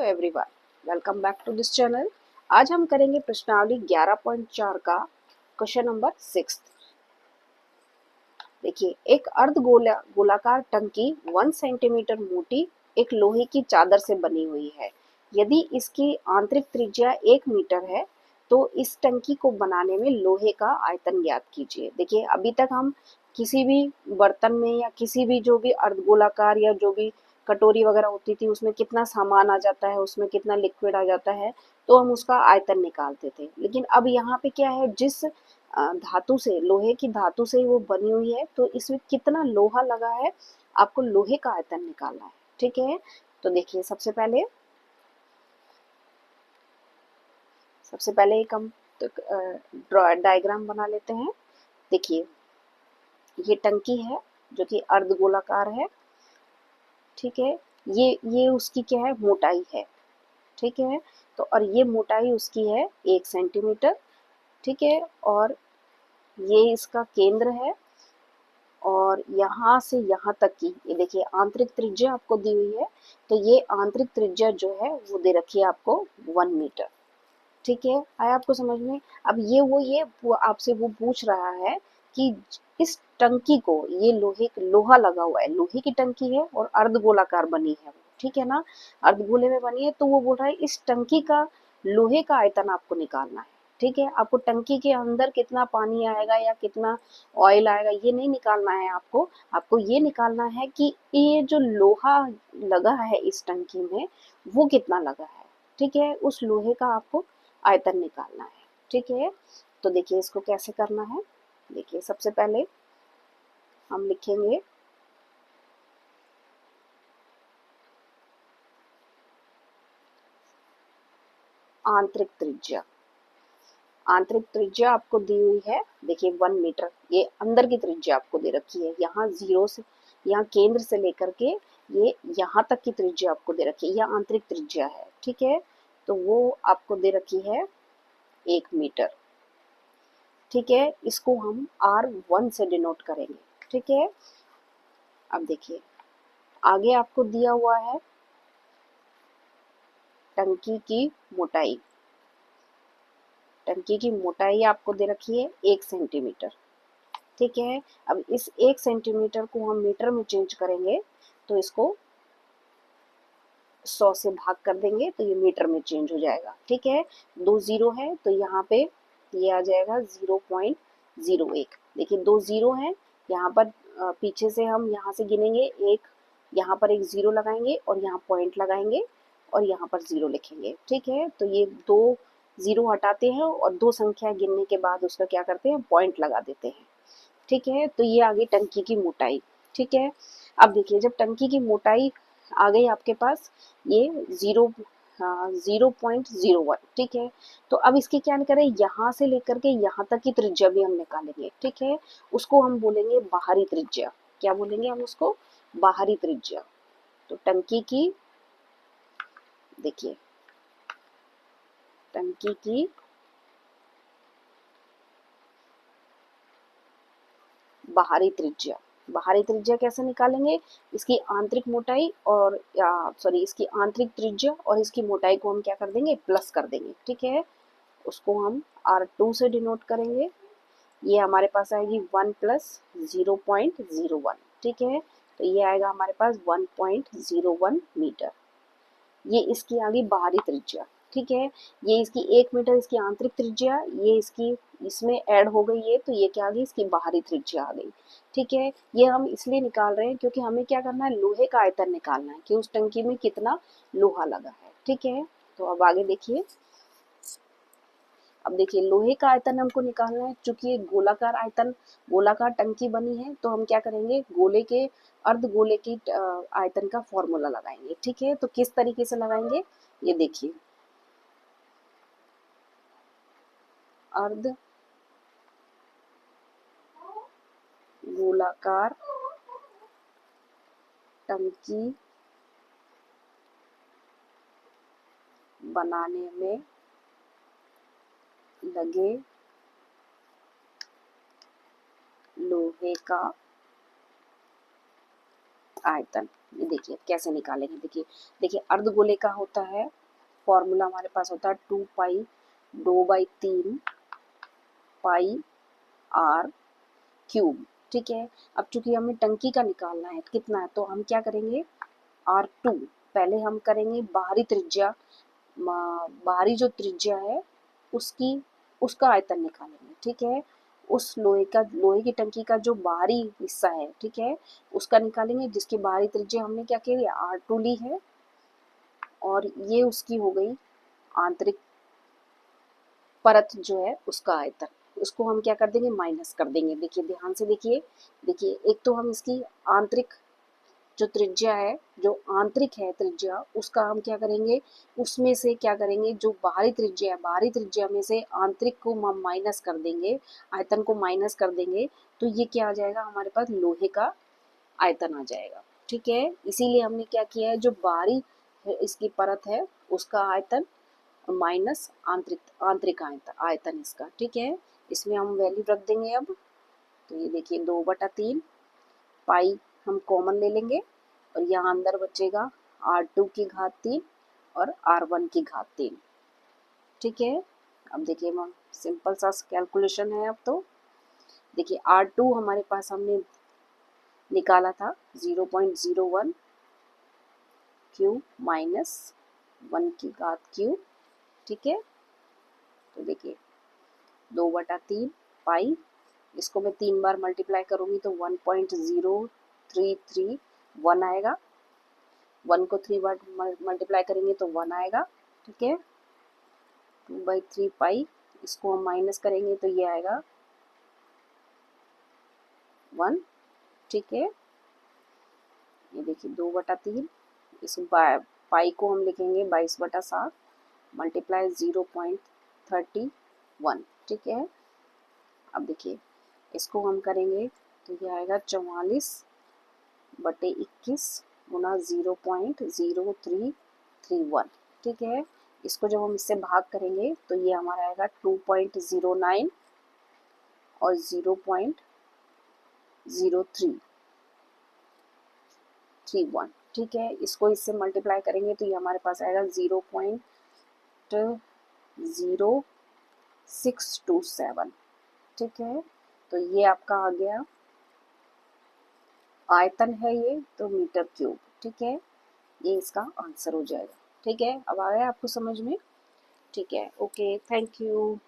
Everyone, welcome back to this channel. आज हम करेंगे प्रश्नावली 11.4 का क्वेश्चन नंबर 6। देखिए, एक अर्ध गोलाकार टंकी 1 सेंटीमीटर मोटी एक लोहे की चादर से बनी हुई है। यदि इसकी आंतरिक त्रिज्या 1 मीटर है तो इस टंकी को बनाने में लोहे का आयतन ज्ञात कीजिए। देखिए, अभी तक हम किसी भी बर्तन में या किसी भी जो भी अर्धगोलाकार या जो भी कटोरी वगैरह होती थी उसमें कितना सामान आ जाता है, उसमें कितना लिक्विड आ जाता है, तो हम उसका आयतन निकालते थे। लेकिन अब यहाँ पे क्या है, जिस धातु से, लोहे की धातु से वो बनी हुई है, तो इसमें कितना लोहा लगा है आपको लोहे का आयतन निकालना है। ठीक है, तो देखिए सबसे पहले एक हम डायग्राम बना लेते हैं। देखिए, ये टंकी है जो कि अर्धगोलाकार है। ठीक है, ये उसकी क्या है, मोटाई है। ठीक है, तो और ये मोटाई उसकी है 1 सेंटीमीटर। ठीक है, और ये इसका केंद्र है और यहाँ से यहाँ तक की ये देखिए आंतरिक त्रिज्या आपको दी हुई है। तो ये आंतरिक त्रिज्या जो है वो दे रखी है आपको 1 मीटर। ठीक है, आया आपको समझ में? अब ये वो आपसे वो पूछ रहा है कि इस टंकी को, ये लोहा लगा हुआ है, लोहे की टंकी है और अर्धगोलाकार बनी है वो। ठीक है ना, अर्धगोले में बनी है, तो वो बोल रहा है इस टंकी का लोहे का आयतन आपको निकालना है। ठीक है, आपको टंकी के अंदर कितना पानी आएगा या कितना ऑयल आएगा ये नहीं निकालना है आपको। आपको ये निकालना है कि ये जो लोहा लगा है इस टंकी में वो कितना लगा है। ठीक है, उस लोहे का आपको आयतन निकालना है। ठीक है, तो देखिए इसको कैसे करना है। देखिए, सबसे पहले हम लिखेंगे आंतरिक त्रिज्या। आंतरिक त्रिज्या आपको दी हुई है, देखिए 1 मीटर, ये अंदर की त्रिज्या आपको दे रखी है। यहाँ जीरो से, यहाँ केंद्र से लेकर के ये यहाँ तक की त्रिज्या आपको दे रखी है, यह आंतरिक त्रिज्या है। ठीक है, तो वो आपको दे रखी है 1 मीटर। ठीक है, इसको हम R1 से डिनोट करेंगे। ठीक है, अब देखिए आगे आपको दिया हुआ है टंकी की मोटाई। टंकी की मोटाई आपको दे रखी है 1 सेंटीमीटर। ठीक है, अब इस 1 सेंटीमीटर को हम मीटर में चेंज करेंगे तो इसको 100 से भाग कर देंगे तो ये मीटर में चेंज हो जाएगा। ठीक है, 2 जीरो है तो यहाँ पे ये आ जाएगा 0.01। देखिए 2 जीरो है यहाँ पर, पीछे से हम यहाँ से गिनेंगे, एक यहाँ पर एक जीरो लगाएंगे और यहाँ पॉइंट लगाएंगे और यहाँ पर जीरो लिखेंगे। ठीक है, तो ये 2 जीरो हटाते हैं और 2 संख्या गिनने के बाद उसका क्या करते हैं, पॉइंट लगा देते हैं। ठीक है, तो ये आ गई टंकी की मोटाई। ठीक है, अब देखिए जब टंकी की मोटाई आ गई आपके पास, ये 0.01। ठीक है, तो अब इसकी क्या करें, यहाँ से लेकर के यहाँ तक की त्रिज्या भी हम निकालेंगे। ठीक है, उसको हम बोलेंगे बाहरी त्रिज्या। क्या बोलेंगे हम उसको, बाहरी त्रिज्या। तो टंकी की, देखिए टंकी की बाहरी त्रिज्या। बाहरी त्रिज्या कैसे निकालेंगे, इसकी आंतरिक मोटाई और या सॉरी इसकी आंतरिक त्रिज्या और इसकी मोटाई को हम क्या कर देंगे, प्लस कर देंगे। ठीक है, उसको हम R2 से डिनोट करेंगे। ये हमारे पास आएगी 1 प्लस 0.01। ठीक है, तो ये आएगा हमारे पास 1.01 मीटर। ये इसकी आ गई बाहरी त्रिज्या। ठीक है, ये इसकी 1 मीटर इसकी आंतरिक त्रिज्या, ये इसकी इसमें ऐड हो गई है तो ये क्या आ गई, इसकी बाहरी त्रिज्या आ गई। ठीक है, ये हम इसलिए निकाल रहे हैं क्योंकि हमें क्या करना है, लोहे का आयतन निकालना है कि उस टंकी में कितना लोहा लगा है। ठीक है, तो अब आगे देखिए। अब देखिए लोहे का आयतन हमको निकालना है, चूंकि ये गोलाकार आयतन, गोलाकार टंकी बनी है तो हम क्या करेंगे, गोले के अर्ध गोले की आयतन का फॉर्मूला लगाएंगे। ठीक है, तो किस तरीके से लगाएंगे, ये देखिए। अर्ध गोलाकार टंकी बनाने में लगे लोहे का आयतन। ये देखिए कैसे निकालेंगे, देखिए देखिए अर्धगोले का होता है फॉर्मूला हमारे पास होता है 2 पाई 2/3 पाई आर क्यूब। ठीक है, अब चूंकि हमें टंकी का निकालना है कितना है, तो हम क्या करेंगे R2 पहले हम करेंगे बाहरी त्रिज्या, बाहरी जो त्रिज्या है उसकी उसका आयतन निकालेंगे। ठीक है, उस लोहे की टंकी का जो बाहरी हिस्सा है, ठीक है, उसका निकालेंगे, जिसकी बाहरी त्रिज्या हमने क्या की R2 ली है, और ये उसकी हो गई आंतरिक परत जो है उसका आयतन। उसको हम क्या कर देंगे माइनस कर देंगे। देखिए ध्यान से देखिए, देखिए एक तो हम इसकी आंतरिक जो त्रिज्या है, जो आंतरिक है त्रिज्या, उसका हम क्या करेंगे, उसमें से क्या करेंगे, जो बाहरी त्रिज्या है बाहरी त्रिज्या में से आंतरिक को हम माइनस कर देंगे, आयतन को माइनस कर देंगे, तो ये क्या आ जाएगा हमारे पास लोहे का आयतन आ जाएगा। ठीक है, इसीलिए हमने क्या किया है, जो बाहरी इसकी परत है उसका आयतन माइनस आंतरिक आंतरिक आयतन इसका। ठीक है, इसमें हम वैल्यू रख देंगे अब। तो ये देखिए 2/3 पाई हम कॉमन ले लेंगे, और यहाँ अंदर बचेगा R2 की घात 3 और R1 की घात 3। ठीक है, अब देखिए हम सिंपल सा कैलकुलेशन है। अब तो देखिए R2 हमारे पास हमने निकाला था 0.01 क्यूब माइनस 1 की घात क्यूब। ठीक है, तो देखिए 2/3 पाई, इसको मैं 3 बार मल्टीप्लाई करूंगी तो 1.0331 आएगा। 1 को 3 बार मल्टीप्लाई करेंगे तो 1 आएगा। ठीक है, 2/3 पाई, इसको हम माइनस करेंगे तो ये आएगा 1। ठीक है, ये देखिए 2/3, इस पाई को हम लिखेंगे 22/7 मल्टीप्लाई 0.31। ठीक है, अब देखिए इसको हम करेंगे तो ये आएगा 44/21 गुना 0.0331। ठीक है, इसको जब हम इससे भाग करेंगे तो ये हमारा आएगा 2.09 और 0.0331। ठीक है, इसको इससे मल्टीप्लाई करेंगे तो ये हमारे पास आएगा 0.0627। ठीक है, तो ये आपका आ गया आयतन है ये तो मीटर क्यूब। ठीक है, ये इसका आंसर हो जाएगा। ठीक है, अब आ गया आपको समझ में। ठीक है, ओके, थैंक यू।